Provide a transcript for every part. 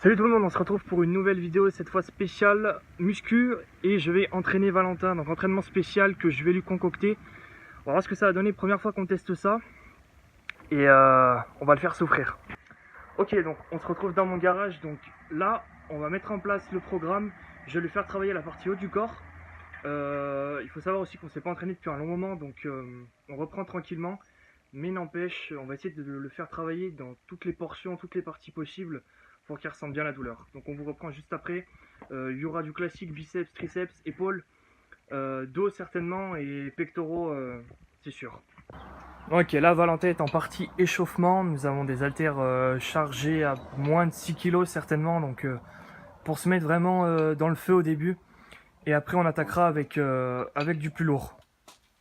Salut tout le monde, on se retrouve pour une nouvelle vidéo, cette fois spéciale muscu, et je vais entraîner Valentin, donc entraînement spécial que je vais lui concocter. On va voir ce que ça va donner, première fois qu'on teste ça, et on va le faire souffrir. Ok, donc on se retrouve dans mon garage, donc là on va mettre en place le programme, je vais lui faire travailler la partie haute du corps. Il faut savoir aussi qu'on ne s'est pas entraîné depuis un long moment, donc on reprend tranquillement, mais n'empêche, on va essayer de le faire travailler dans toutes les portions, toutes les parties possibles, pour qu'il ressente bien la douleur. Donc on vous reprend juste après. Il y aura du classique biceps, triceps, épaules, dos certainement et pectoraux, c'est sûr. Ok, là Valentin est en partie échauffement. Nous avons des haltères chargés à moins de 6 kg certainement, donc pour se mettre vraiment dans le feu au début. Et après on attaquera avec du plus lourd.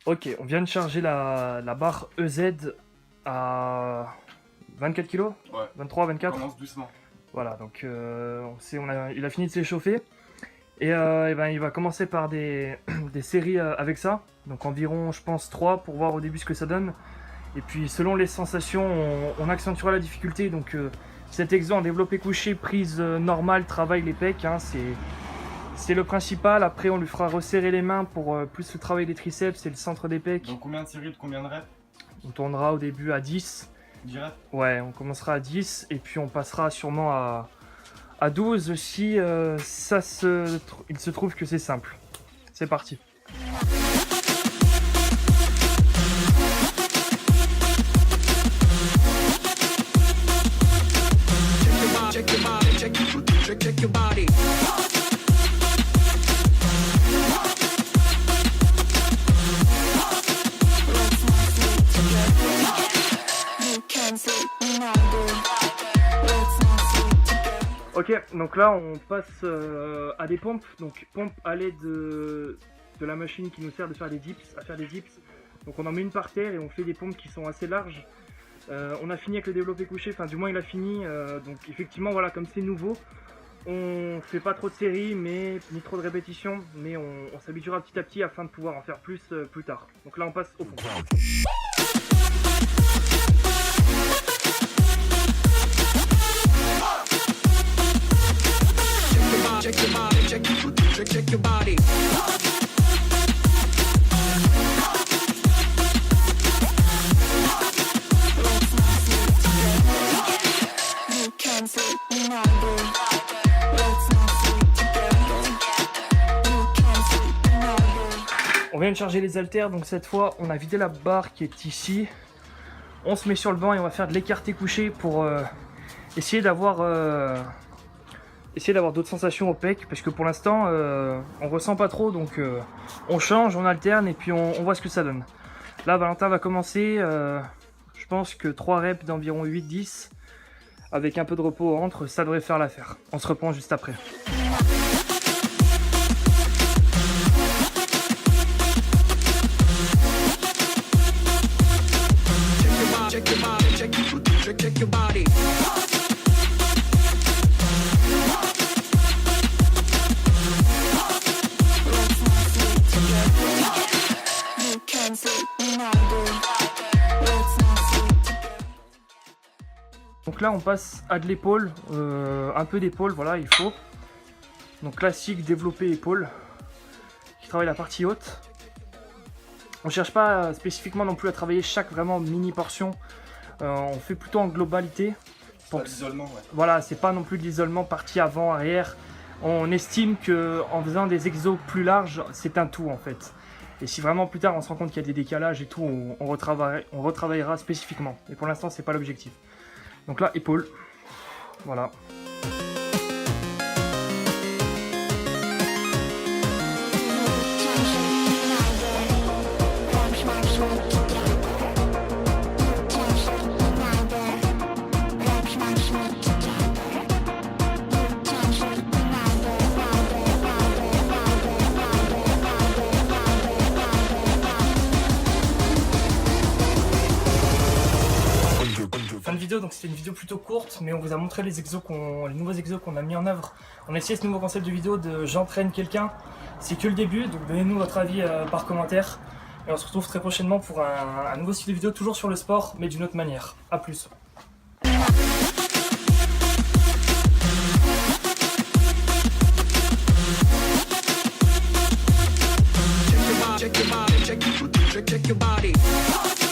Ok, on vient de charger la barre EZ à 24 kg, ouais. 23, 24. On commence doucement. Voilà, donc il a fini de s'échauffer et il va commencer par des séries avec ça, donc environ je pense 3 pour voir au début ce que ça donne, et puis selon les sensations on accentuera la difficulté. Donc cet exo en développé couché, prise normale, travaille les pecs, hein, c'est le principal. Après on lui fera resserrer les mains pour plus le travail des triceps et le centre des pecs. Donc combien de séries de combien de reps? On tournera au début à 10. 10 reps? Ouais, on commencera à 10 et puis on passera sûrement à 12 si il se trouve que c'est simple. C'est parti. Check your body. Ok, donc là on passe à des pompes, donc pompes à l'aide de la machine qui nous sert de faire des dips, Donc on en met une par terre et on fait des pompes qui sont assez larges. On a fini avec le développé couché, enfin du moins il a fini, donc effectivement voilà, comme c'est nouveau, on fait pas trop de séries ni trop de répétitions, mais on s'habituera petit à petit afin de pouvoir en faire plus plus tard. Donc là on passe au pompes. Check your body. On vient de charger les haltères, donc cette fois on a vidé la barre qui est ici. On se met sur le banc et on va faire de l'écarté couché pour essayer d'avoir d'autres sensations au pec, parce que pour l'instant on ressent pas trop, donc on change, on alterne et puis on voit ce que ça donne. Là Valentin va commencer, je pense que 3 reps d'environ 8-10 avec un peu de repos entre, ça devrait faire l'affaire. On se reprend juste après. Check your body. Donc là on passe à de l'épaule, un peu d'épaule, voilà, il faut. Donc classique développé épaule, qui travaille la partie haute. On cherche pas spécifiquement non plus à travailler chaque vraiment mini portion, on fait plutôt en globalité. Pas d'isolement, ouais. Voilà, c'est pas non plus de l'isolement partie avant, arrière. On estime que en faisant des exos plus larges, c'est un tout en fait. Et si vraiment plus tard on se rend compte qu'il y a des décalages et tout, on retravaillera spécifiquement. Et pour l'instant c'est pas l'objectif. Donc là, épaule, voilà. Fin de vidéo, donc c'était une vidéo plutôt courte, mais on vous a montré les nouveaux exos qu'on a mis en œuvre. On a essayé ce nouveau concept de vidéo de j'entraîne quelqu'un. C'est que le début, donc donnez-nous votre avis par commentaire. Et on se retrouve très prochainement pour un nouveau style de vidéo, toujours sur le sport, mais d'une autre manière. A plus. Shake your body, shake your body.